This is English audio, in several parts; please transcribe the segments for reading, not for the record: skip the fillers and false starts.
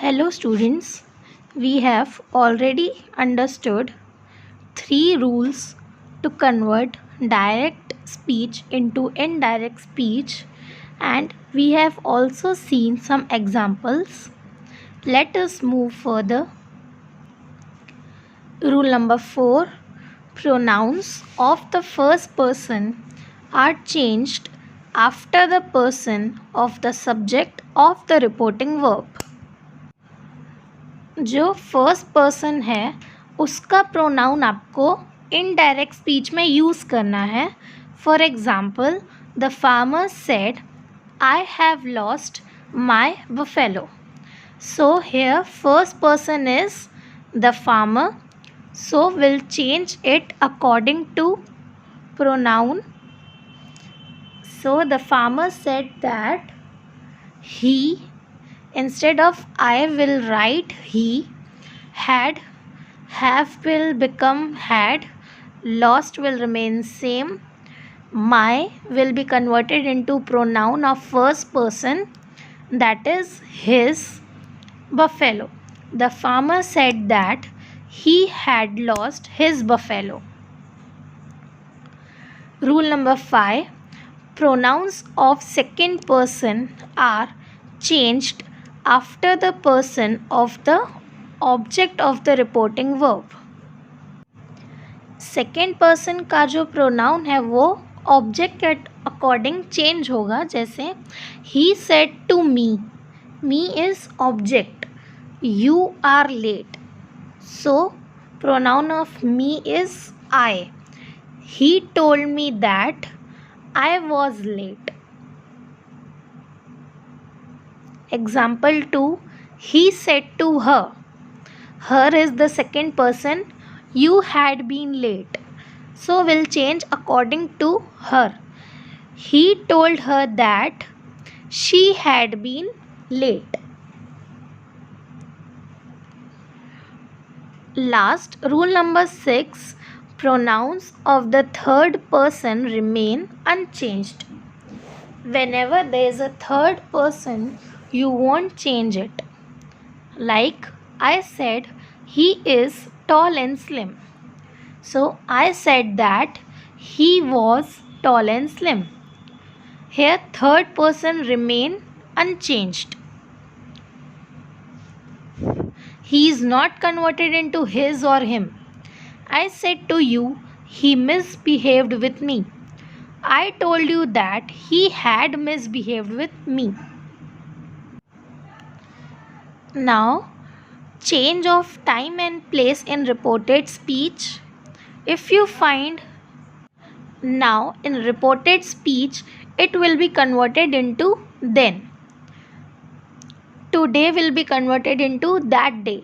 Hello students, we have already understood three rules to convert direct speech into indirect speech, and we have also seen some examples. Let us move further. Rule number 4, pronouns of the first person are changed after the person of the subject of the reporting verb. जो first person है उसका pronoun आपको indirect speech में use करना है. For example, the farmer said, I have lost my buffalo. So here first person is the farmer, so we'll change it according to pronoun. So the farmer said that he, instead of I will write he. Had, have will become had, lost will remain same, my will be converted into pronoun of first person, that is his buffalo. The farmer said that he had lost his buffalo. Rule number 5, pronouns of second person are changed after the person of the object of the reporting verb. Second person का जो pronoun है वो object के according change होगा. जैसे ही said to me, me is object, you are late, so pronoun of me is I. He told me that I was late. Example 2, he said to her, her is the second person, you had been late, so we'll change according to her. He told her that she had been late. Last, rule number 6, pronouns of the third person remain unchanged. Whenever there is a third person, you won't change it. Like I said, he is tall and slim. So I said that he was tall and slim. Here third person remain unchanged. He is not converted into his or him. I said to you, he misbehaved with me. I told you that he had misbehaved with me. Now, change of time and place in reported speech. If you find now in reported speech, it will be converted into then. Today will be converted into that day.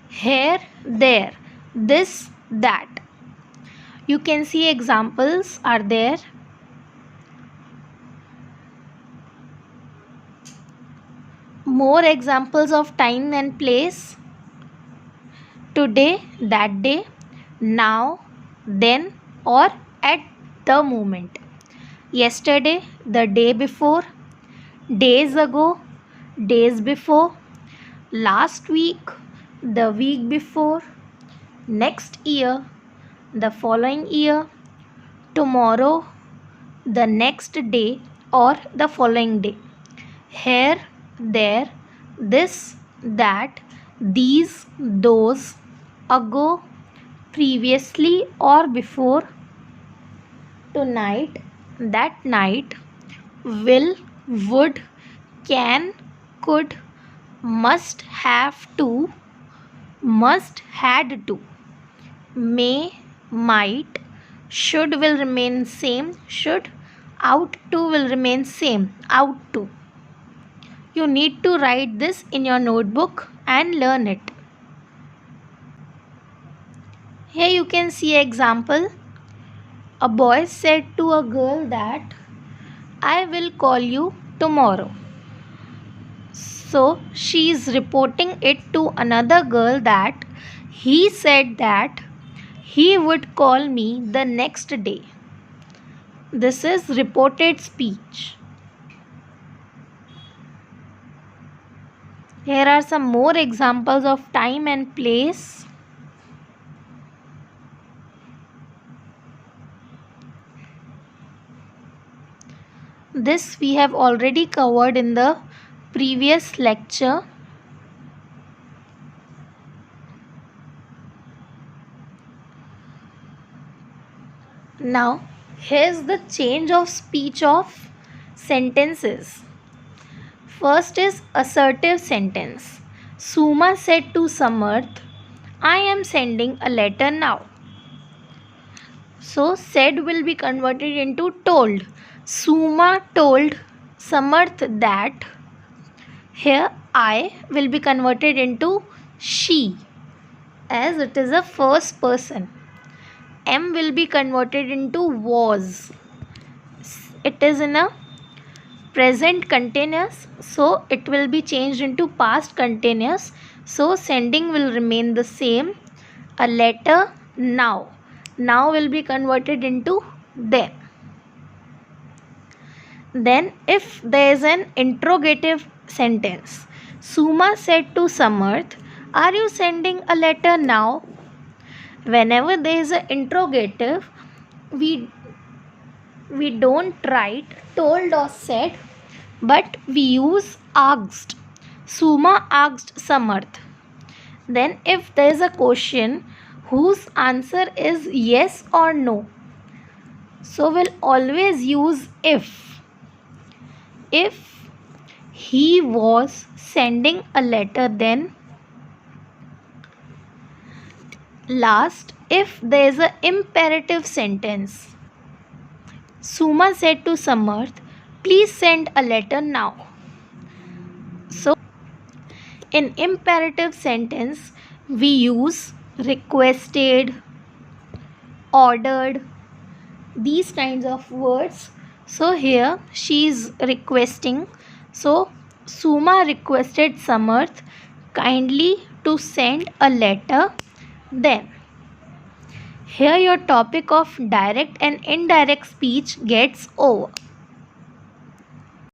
Here, there, this, that. You can see examples are there. More examples of time and place. Today, that day, now, then, or at the moment. Yesterday, the day before, days ago, days before, last week, the week before, next year, the following year, tomorrow, the next day, or the following day. Here, there, this, that, these, those, ago, previously or before, tonight, that night, will, would, can, could, must have to, must had to, may, might, should will remain same, should, out to will remain same, out to. You need to write this in your notebook and learn it. Here you can see an example. A boy said to a girl that I will call you tomorrow. So she is reporting it to another girl that he said that he would call me the next day. This is reported speech. Here are some more examples of time and place. This we have already covered in the previous lecture. Now, here's the change of speech of sentences. First is assertive sentence. Suma said to Samarth, I am sending a letter now. So, said will be converted into told. Suma told Samarth that. Here, I will be converted into she, as it is a first person. M will be converted into was. It is in a present continuous, so it will be changed into past continuous. So sending will remain the same. A letter now. Now will be converted into them. Then if there is an interrogative sentence, Suma said to Samarth, are you sending a letter now? Whenever there is an interrogative, we don't write told or said, but we use asked. Suma asked Samarth. Then if there is a question whose answer is yes or no, so we'll always use if. If he was sending a letter, then last, if there is an imperative sentence, Suma said to Samarth, please send a letter now. So, in imperative sentence, we use requested, ordered, these kinds of words. So, here she is requesting. So, Suma requested Samarth kindly to send a letter then. Here your topic of direct and indirect speech gets over.